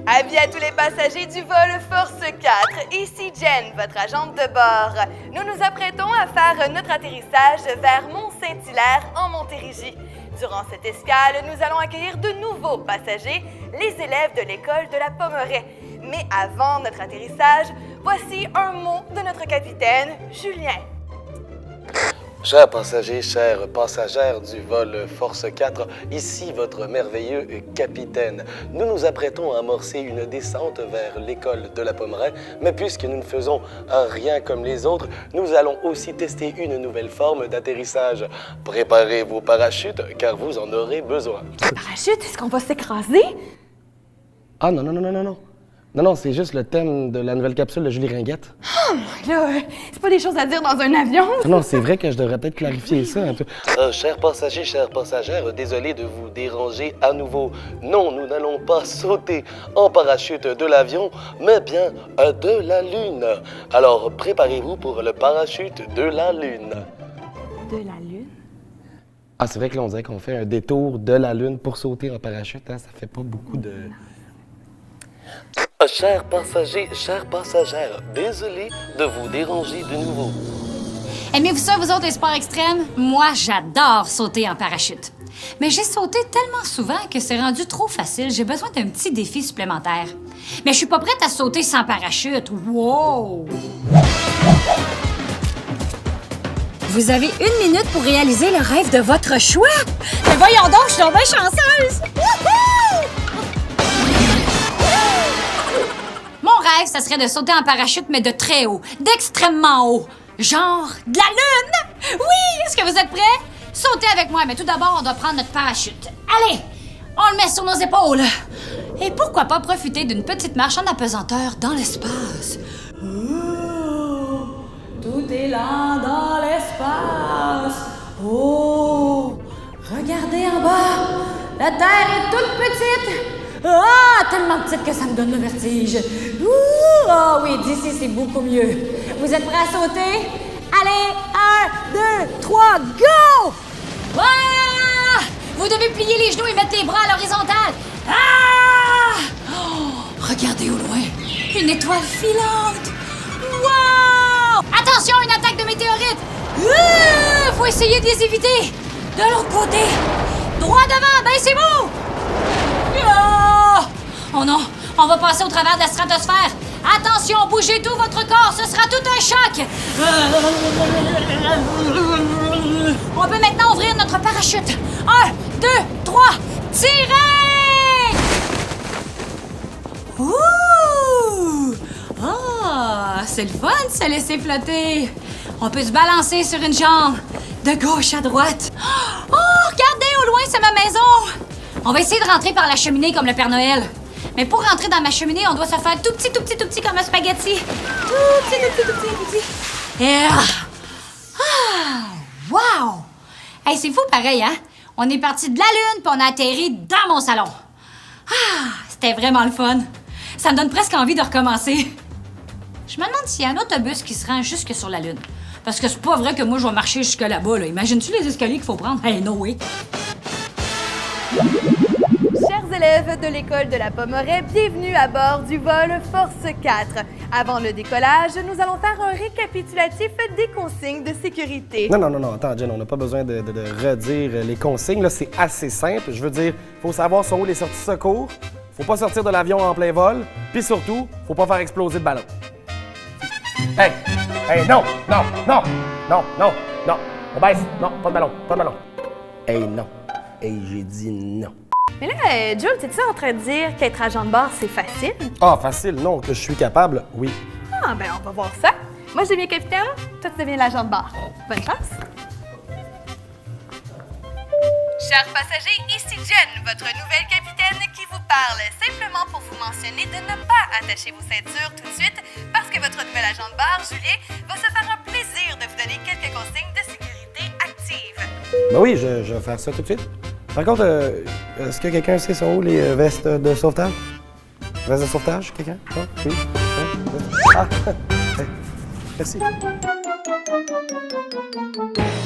Avis à tous les passagers du vol Force 4, ici Jen, votre agente de bord. Nous nous apprêtons à faire notre atterrissage vers Mont-Saint-Hilaire en Montérégie. Durant cette escale, nous allons accueillir de nouveaux passagers, les élèves de l'école de la Pommeraye. Mais avant notre atterrissage, voici un mot de notre capitaine, Julien. Chers passagers, chères passagères du vol Force 4, ici votre merveilleux capitaine. Nous nous apprêtons à amorcer une descente vers l'école de la Pommeraye, mais puisque nous ne faisons rien comme les autres, nous allons aussi tester une nouvelle forme d'atterrissage. Préparez vos parachutes, car vous en aurez besoin. Parachute, est-ce qu'on va s'écraser? Ah non, non, non, non, non, non. Non, non, c'est juste le thème de la nouvelle capsule de Julie Ringuette. Oh, là, c'est pas des choses à dire dans un avion. Non, c'est vrai que je devrais peut-être clarifier ça un peu. Chers passagers, chères passagères, désolé de vous déranger à nouveau. Non, nous n'allons pas sauter en parachute de l'avion, mais bien de la Lune. Alors, préparez-vous pour le parachute de la Lune. De la Lune? Ah, c'est vrai que là, on dirait qu'on fait un détour de la Lune pour sauter en parachute, hein? Ça fait pas beaucoup de... Chers passagers, chères passagères, désolé de vous déranger de nouveau. Aimez-vous ça, vous autres, les sports extrêmes? Moi, j'adore sauter en parachute. Mais j'ai sauté tellement souvent que c'est rendu trop facile. J'ai besoin d'un petit défi supplémentaire. Mais je suis pas prête à sauter sans parachute. Wow! Vous avez 1 minute pour réaliser le rêve de votre choix. Mais voyons donc, je suis donc bien chanceuse! Wouhou! Mon rêve, ça serait de sauter en parachute, mais de très haut, d'extrêmement haut. Genre de la Lune! Oui! Est-ce que vous êtes prêts? Sautez avec moi, mais tout d'abord, on doit prendre notre parachute. Allez! On le met sur nos épaules. Et pourquoi pas profiter d'une petite marche en apesanteur dans l'espace? Oh, tout est là dans l'espace. Oh! Regardez en bas! La Terre est toute petite! Ah! Tellement petite que ça me donne le vertige. Ouh! Ah oui, d'ici, c'est beaucoup mieux. Vous êtes prêts à sauter? Allez, 1, 2, 3, go! Ah! Vous devez plier les genoux et mettre les bras à l'horizontale. Ah! Oh, regardez au loin. Une étoile filante. Wow! Attention, une attaque de météorites. Faut essayer de les éviter. De l'autre côté. Droit devant, baissez-vous. Oh non, on va passer au travers de la stratosphère. Attention, bougez tout votre corps, ce sera tout un choc. On peut maintenant ouvrir notre parachute. 1, 2, 3, tirez! Ouh! Ah, c'est le fun de se laisser flotter. On peut se balancer sur une jambe, de gauche à droite. Oh, regardez, au loin, c'est ma maison. On va essayer de rentrer par la cheminée comme le Père Noël. Mais pour rentrer dans ma cheminée, on doit se faire tout petit, tout petit, tout petit comme un spaghetti. Tout petit, tout petit, tout petit, tout petit. Et... wow! Hey, c'est fou pareil, hein? On est parti de la Lune puis on a atterri dans mon salon. C'était vraiment le fun. Ça me donne presque envie de recommencer. Je me demande s'il y a un autobus qui se rend jusque sur la Lune. Parce que c'est pas vrai que moi, je vais marcher jusque là-bas, là. Imagines-tu les escaliers qu'il faut prendre? Hey, no way! Chers élèves de l'école de la Pommeraye, bienvenue à bord du vol Force 4. Avant le décollage, nous allons faire un récapitulatif des consignes de sécurité. Non, non, non, non, attends, Jen, on n'a pas besoin de redire les consignes. Là, c'est assez simple. Je veux dire, faut savoir sont où les sorties de secours, faut pas sortir de l'avion en plein vol, puis surtout, faut pas faire exploser le ballon. Hey! Hey, non! Non! Non! Non! Non! Non! On baisse! Non, pas de ballon! Pas de ballon! Hey, non! Hey, j'ai dit non! Mais là, Jules, t'es-tu en train de dire qu'être agent de bord, c'est facile? Ah, facile, non, que je suis capable, oui. Ah, ben on va voir ça. Moi, je deviens capitaine, toi, tu deviens l'agent de bord. Bonne chance! Chers passagers, ici Jen, votre nouvelle capitaine qui vous parle. Simplement pour vous mentionner de ne pas attacher vos ceintures tout de suite parce que votre nouvel agent de bord, Julien, va se faire un plaisir de vous donner quelques consignes de sécurité actives. Ben oui, je vais faire ça tout de suite. Par contre, est-ce que quelqu'un sait sont où les vestes de sauvetage? Vestes de sauvetage, quelqu'un? Non? Oui? Ah! Merci.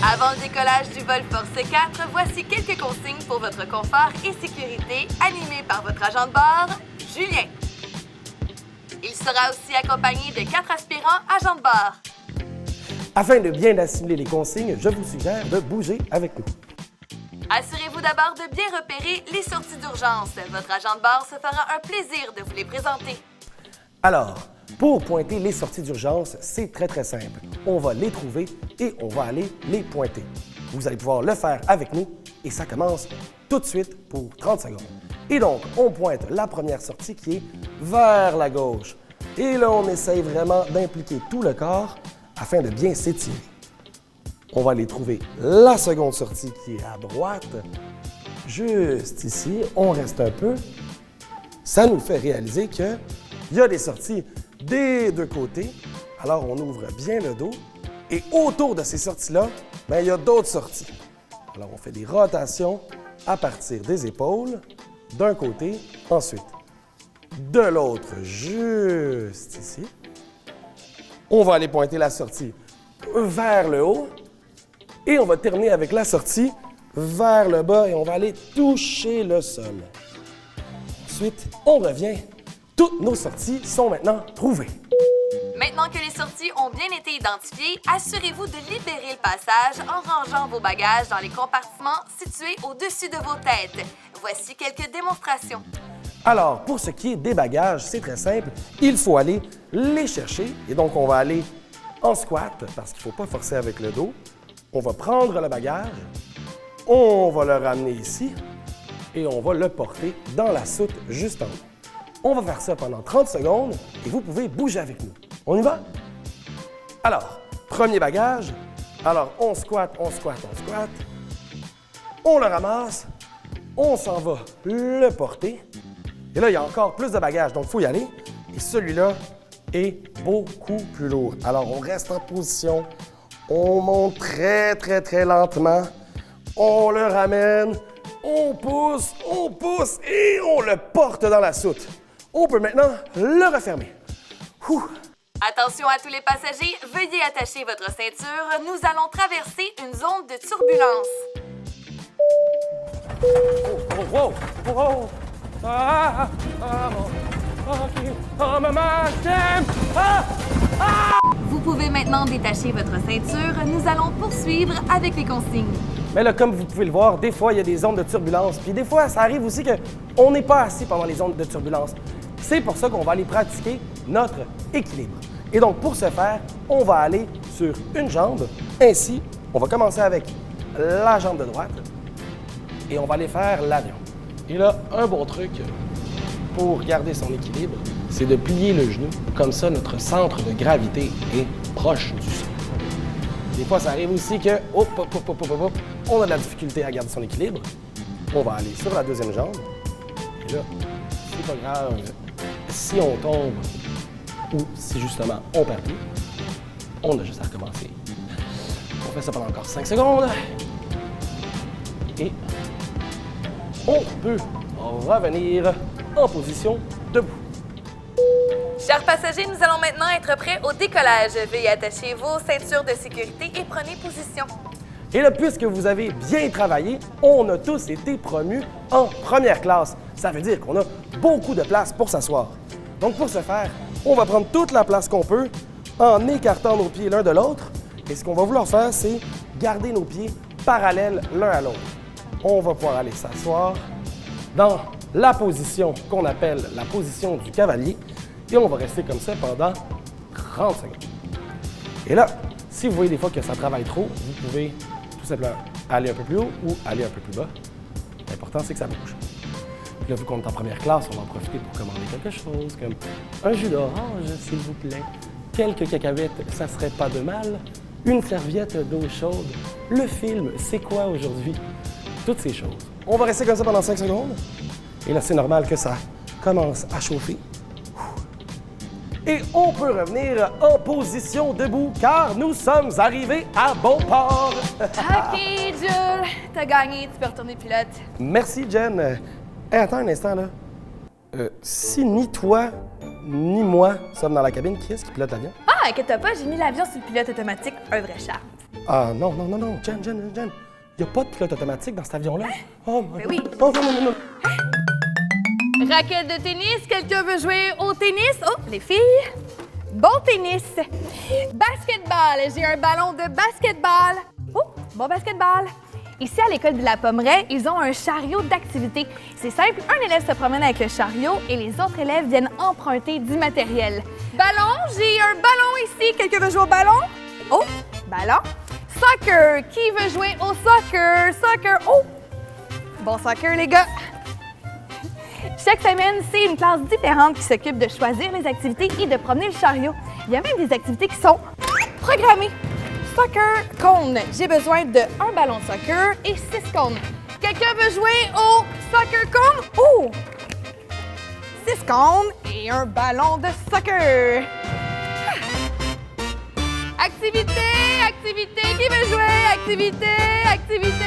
Avant le décollage du vol Force 4, voici quelques consignes pour votre confort et sécurité, animées par votre agent de bord, Julien. sera aussi accompagné de 4 aspirants agents de bord. Afin de bien assimiler les consignes, je vous suggère de bouger avec nous. Assurez-vous d'abord de bien repérer les sorties d'urgence. Votre agent de bord se fera un plaisir de vous les présenter. Alors, pour pointer les sorties d'urgence, c'est très simple. On va les trouver et on va aller les pointer. Vous allez pouvoir le faire avec nous et ça commence tout de suite pour 30 secondes. Et donc, on pointe la première sortie qui est vers la gauche. Et là, on essaye vraiment d'impliquer tout le corps afin de bien s'étirer. On va aller trouver la seconde sortie qui est à droite, juste ici. On reste un peu. Ça nous fait réaliser qu'il y a des sorties des deux côtés. Alors, on ouvre bien le dos. Et autour de ces sorties-là, il y a d'autres sorties. Alors, on fait des rotations à partir des épaules, d'un côté, ensuite de l'autre, juste ici. On va aller pointer la sortie vers le haut. Et on va terminer avec la sortie vers le bas et on va aller toucher le sol. Ensuite, on revient. Toutes nos sorties sont maintenant trouvées. Maintenant que les sorties ont bien été identifiées, assurez-vous de libérer le passage en rangeant vos bagages dans les compartiments situés au-dessus de vos têtes. Voici quelques démonstrations. Alors, pour ce qui est des bagages, c'est très simple. Il faut aller les chercher. Et donc, on va aller en squat parce qu'il ne faut pas forcer avec le dos. On va prendre le bagage, on va le ramener ici et on va le porter dans la soute juste en haut. On va faire ça pendant 30 secondes et vous pouvez bouger avec nous. On y va? Alors, premier bagage. Alors, on squatte. On le ramasse. On s'en va le porter. Et là, il y a encore plus de bagages, donc il faut y aller. Et celui-là est beaucoup plus lourd. Alors, on reste en position. On monte très lentement. On le ramène. On pousse et on le porte dans la soute. On peut maintenant le refermer. Ouh. Attention à tous les passagers, veuillez attacher votre ceinture. Nous allons traverser une zone de turbulence. Vous pouvez maintenant détacher votre ceinture. Nous allons poursuivre avec les consignes. Mais là, comme vous pouvez le voir, des fois, il y a des zones de turbulence. Puis des fois, ça arrive aussi qu'on n'est pas assis pendant les zones de turbulence. C'est pour ça qu'on va aller pratiquer notre équilibre. Et donc, pour ce faire, on va aller sur une jambe. Ainsi, on va commencer avec la jambe de droite et on va aller faire l'avion. Et là, un bon truc pour garder son équilibre, c'est de plier le genou. Comme ça, notre centre de gravité est proche du sol. Des fois, ça arrive aussi que, on a de la difficulté à garder son équilibre. On va aller sur la deuxième jambe. Et là, c'est pas grave si on tombe ou si justement on perd pied. On a juste à recommencer. On fait ça pendant encore 5 secondes. Et on peut revenir en position debout. Chers passagers, nous allons maintenant être prêts au décollage. Veuillez attacher vos ceintures de sécurité et prenez position. Et là, puisque vous avez bien travaillé, on a tous été promus en première classe. Ça veut dire qu'on a beaucoup de place pour s'asseoir. Donc, pour ce faire, on va prendre toute la place qu'on peut en écartant nos pieds l'un de l'autre. Et ce qu'on va vouloir faire, c'est garder nos pieds parallèles l'un à l'autre. On va pouvoir aller s'asseoir dans la position qu'on appelle la position du cavalier. Et on va rester comme ça pendant 30 secondes. Et là, si vous voyez des fois que ça travaille trop, vous pouvez tout simplement aller un peu plus haut ou aller un peu plus bas. L'important, c'est que ça bouge. Puis là, vu qu'on est en première classe, on va en profiter pour commander quelque chose, comme un jus d'orange, s'il vous plaît, quelques cacahuètes, ça serait pas de mal, une serviette d'eau chaude, le film, c'est quoi aujourd'hui? Toutes ces choses. On va rester comme ça pendant 5 secondes. Et là, c'est normal que ça commence à chauffer. Et on peut revenir en position debout car nous sommes arrivés à bon port. OK, Jules, t'as gagné, tu peux retourner pilote. Merci, Jen. Hey, attends un instant, là. Si ni toi, ni moi sommes dans la cabine, qui est-ce qui pilote l'avion? Ah, inquiète-toi pas, j'ai mis l'avion sur le pilote automatique, un vrai chat. Ah, non, Jen. Il n'y a pas de pilote automatique dans cet avion-là. Oh, Ben oui. Oh, non. Raquette de tennis, quelqu'un veut jouer au tennis? Oh, les filles! Bon tennis! Basketball, j'ai un ballon de basketball. Oh, bon basketball. Ici, à l'école de la Pommeraye, ils ont un chariot d'activité. C'est simple, un élève se promène avec le chariot et les autres élèves viennent emprunter du matériel. Ballon, j'ai un ballon ici. Quelqu'un veut jouer au ballon? Oh, ballon. Soccer, qui veut jouer au soccer? Soccer, oh! Bon soccer, les gars. Chaque semaine, c'est une classe différente qui s'occupe de choisir les activités et de promener le chariot. Il y a même des activités qui sont programmées. Soccer cône. J'ai besoin de un ballon de soccer et 6 cônes. Quelqu'un veut jouer au soccer cône? Oh! 6 cônes et un ballon de soccer. Activité, activité. Qui veut jouer? Activité, activité.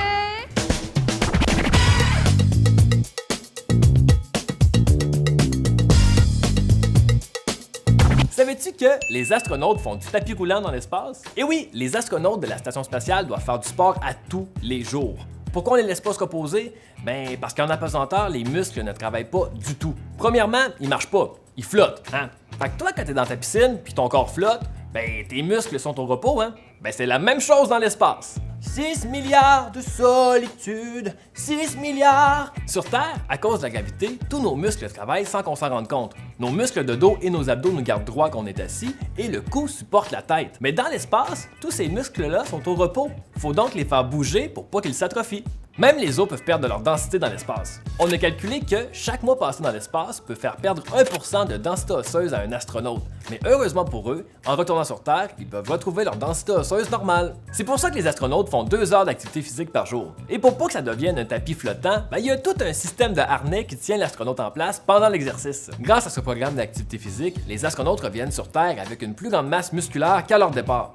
Savais-tu que les astronautes font du tapis roulant dans l'espace? Et oui, les astronautes de la station spatiale doivent faire du sport à tous les jours. Pourquoi on les laisse pas se reposer? Ben, parce qu'en apesanteur, les muscles ne travaillent pas du tout. Premièrement, ils marchent pas, ils flottent, hein? Fait que toi, quand t'es dans ta piscine puis ton corps flotte, ben, tes muscles sont au repos, hein? Ben, c'est la même chose dans l'espace. 6 milliards de solitude, 6 milliards! Sur Terre, à cause de la gravité, tous nos muscles travaillent sans qu'on s'en rende compte. Nos muscles de dos et nos abdos nous gardent droit quand on est assis et le cou supporte la tête. Mais dans l'espace, tous ces muscles-là sont au repos. Faut donc les faire bouger pour pas qu'ils s'atrophient. Même les os peuvent perdre de leur densité dans l'espace. On a calculé que chaque mois passé dans l'espace peut faire perdre 1% de densité osseuse à un astronaute. Mais heureusement pour eux, en retournant sur Terre, ils peuvent retrouver leur densité osseuse normale. C'est pour ça que les astronautes font 2 heures d'activité physique par jour. Et pour pas que ça devienne un tapis flottant, il y a tout un système de harnais qui tient l'astronaute en place pendant l'exercice. Grâce à ce programme d'activité physique, les astronautes reviennent sur Terre avec une plus grande masse musculaire qu'à leur départ.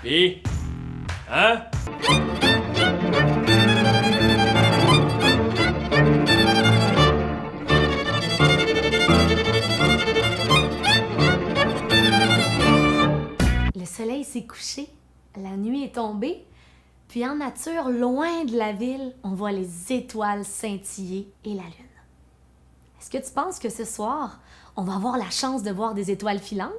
Et... hein? Le soleil s'est couché, la nuit est tombée, puis en nature, loin de la ville, on voit les étoiles scintiller et la lune. Est-ce que tu penses que ce soir, on va avoir la chance de voir des étoiles filantes?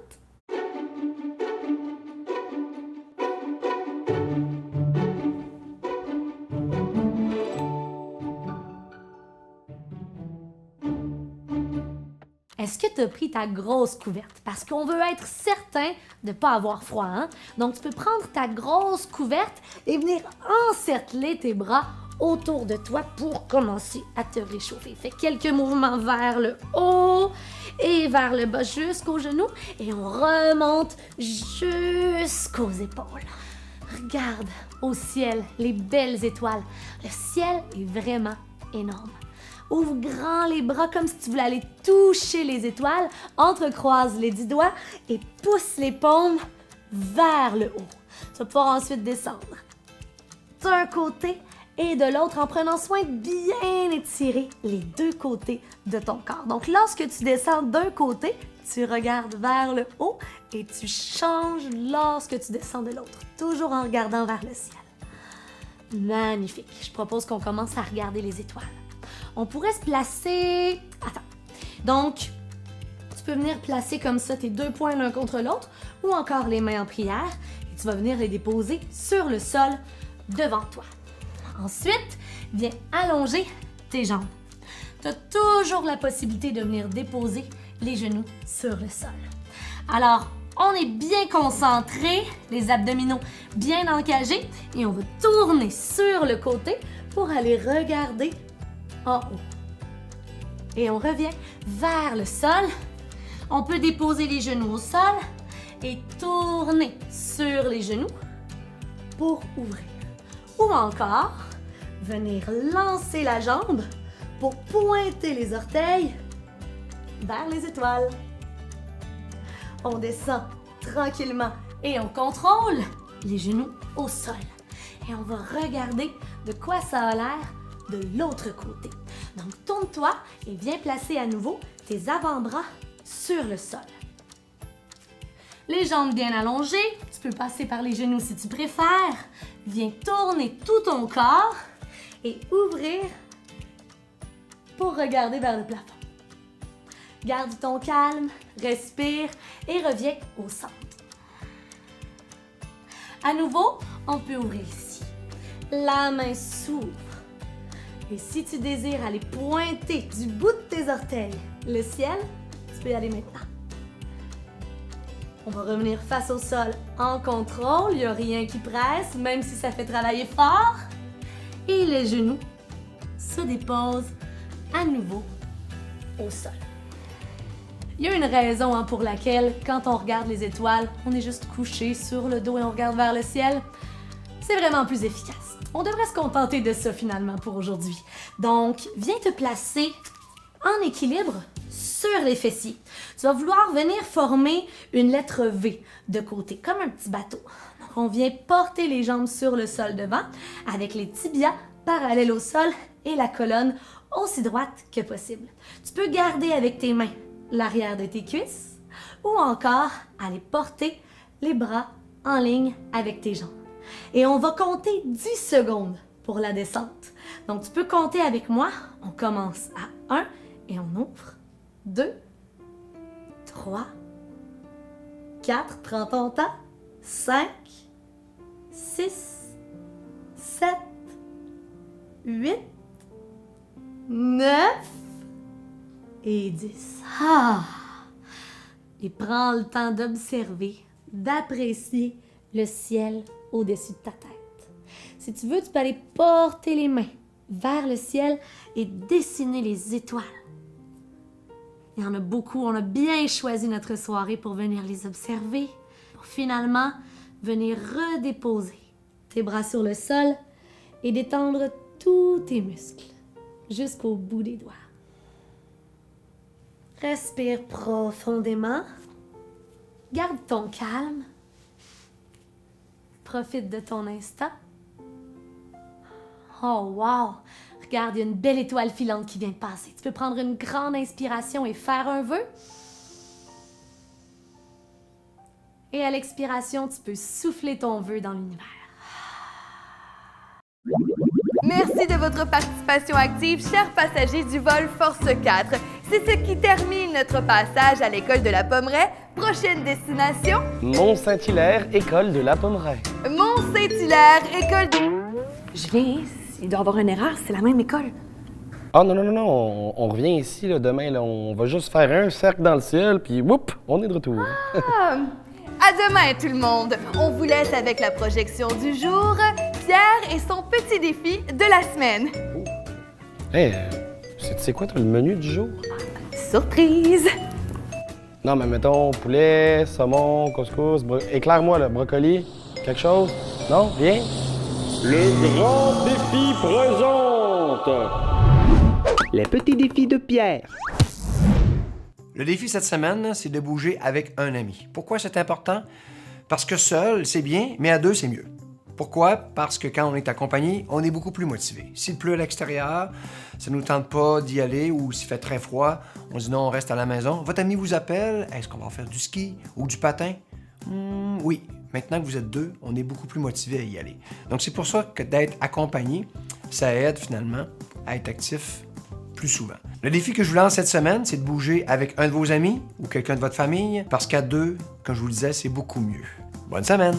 Est-ce que tu as pris ta grosse couverte? Parce qu'on veut être certain de ne pas avoir froid, hein? Donc, tu peux prendre ta grosse couverte et venir encercler tes bras autour de toi pour commencer à te réchauffer. Fais quelques mouvements vers le haut et vers le bas jusqu'aux genoux et on remonte jusqu'aux épaules. Regarde au ciel les belles étoiles. Le ciel est vraiment énorme. Ouvre grand les bras comme si tu voulais aller toucher les étoiles, entrecroise les 10 doigts et pousse les paumes vers le haut. Tu vas pouvoir ensuite descendre d'un côté et de l'autre en prenant soin de bien étirer les 2 côtés de ton corps. Donc lorsque tu descends d'un côté, tu regardes vers le haut et tu changes lorsque tu descends de l'autre, toujours en regardant vers le ciel. Magnifique. Je propose qu'on commence à regarder les étoiles. On pourrait se placer... Attends. Donc, tu peux venir placer comme ça tes 2 poings l'un contre l'autre ou encore les mains en prière et tu vas venir les déposer sur le sol devant toi. Ensuite, viens allonger tes jambes. Tu as toujours la possibilité de venir déposer les genoux sur le sol. Alors, on est bien concentré, les abdominaux bien encagés et on va tourner sur le côté pour aller regarder en haut. Et on revient vers le sol. On peut déposer les genoux au sol et tourner sur les genoux pour ouvrir. Ou encore, venir lancer la jambe pour pointer les orteils vers les étoiles. On descend tranquillement et on contrôle les genoux au sol. Et on va regarder de quoi ça a l'air de l'autre côté. Donc, tourne-toi et viens placer à nouveau tes avant-bras sur le sol. Les jambes bien allongées, tu peux passer par les genoux si tu préfères. Viens tourner tout ton corps et ouvrir pour regarder vers le plafond. Garde ton calme, respire et reviens au centre. À nouveau, on peut ouvrir ici. La main s'ouvre. Et si tu désires aller pointer du bout de tes orteils le ciel, tu peux y aller maintenant. On va revenir face au sol en contrôle, il n'y a rien qui presse, même si ça fait travailler fort. Et les genoux se déposent à nouveau au sol. Il y a une raison pour laquelle, quand on regarde les étoiles, on est juste couché sur le dos et on regarde vers le ciel. C'est vraiment plus efficace. On devrait se contenter de ça finalement pour aujourd'hui. Donc, viens te placer en équilibre sur les fessiers. Tu vas vouloir venir former une lettre V de côté, comme un petit bateau. Donc, on vient porter les jambes sur le sol devant, avec les tibias parallèles au sol et la colonne aussi droite que possible. Tu peux garder avec tes mains l'arrière de tes cuisses ou encore aller porter les bras en ligne avec tes jambes. Et on va compter 10 secondes pour la descente. Donc, tu peux compter avec moi. On commence à 1 et on ouvre. 2, 3, 4, prends ton temps. 5, 6, 7, 8, 9 et 10. Et prends le temps d'observer, d'apprécier le ciel au-dessus de ta tête. Si tu veux, tu peux aller porter les mains vers le ciel et dessiner les étoiles. Il y en a beaucoup, on a bien choisi notre soirée pour venir les observer, pour finalement venir redéposer tes bras sur le sol et détendre tous tes muscles jusqu'au bout des doigts. Respire profondément. Garde ton calme. Profite de ton instant. Oh wow! Regarde, il y a une belle étoile filante qui vient de passer. Tu peux prendre une grande inspiration et faire un vœu. Et à l'expiration, tu peux souffler ton vœu dans l'univers. Merci de votre participation active, chers passagers du vol Force 4. C'est ce qui termine notre passage à l'école de la Pommeraye. Prochaine destination, Mont-Saint-Hilaire, école de la Pommeraye. Mont-Saint-Hilaire, école de... Julien, il doit y avoir une erreur, c'est la même école. Ah non, on revient ici là, demain, là, on va juste faire un cercle dans le ciel, puis whoop, on est de retour. À demain, tout le monde. On vous laisse avec la projection du jour, Pierre et son petit défi de la semaine. Hey, c'est quoi toi, le menu du jour? Surprise! Non, mais mettons poulet, saumon, couscous, éclaire-moi le brocoli, quelque chose? Non? Rien? Le grand défi présente les petits défis de Pierre. Le défi cette semaine, c'est de bouger avec un ami. Pourquoi c'est important? Parce que seul, c'est bien, mais à deux, c'est mieux. Pourquoi? Parce que quand on est accompagné, on est beaucoup plus motivé. S'il pleut à l'extérieur, ça ne nous tente pas d'y aller, ou s'il fait très froid, on dit non, on reste à la maison. Votre ami vous appelle, est-ce qu'on va faire du ski ou du patin? Oui, maintenant que vous êtes deux, on est beaucoup plus motivé à y aller. Donc c'est pour ça que d'être accompagné, ça aide finalement à être actif plus souvent. Le défi que je vous lance cette semaine, c'est de bouger avec un de vos amis ou quelqu'un de votre famille, parce qu'à deux, comme je vous le disais, c'est beaucoup mieux. Bonne semaine!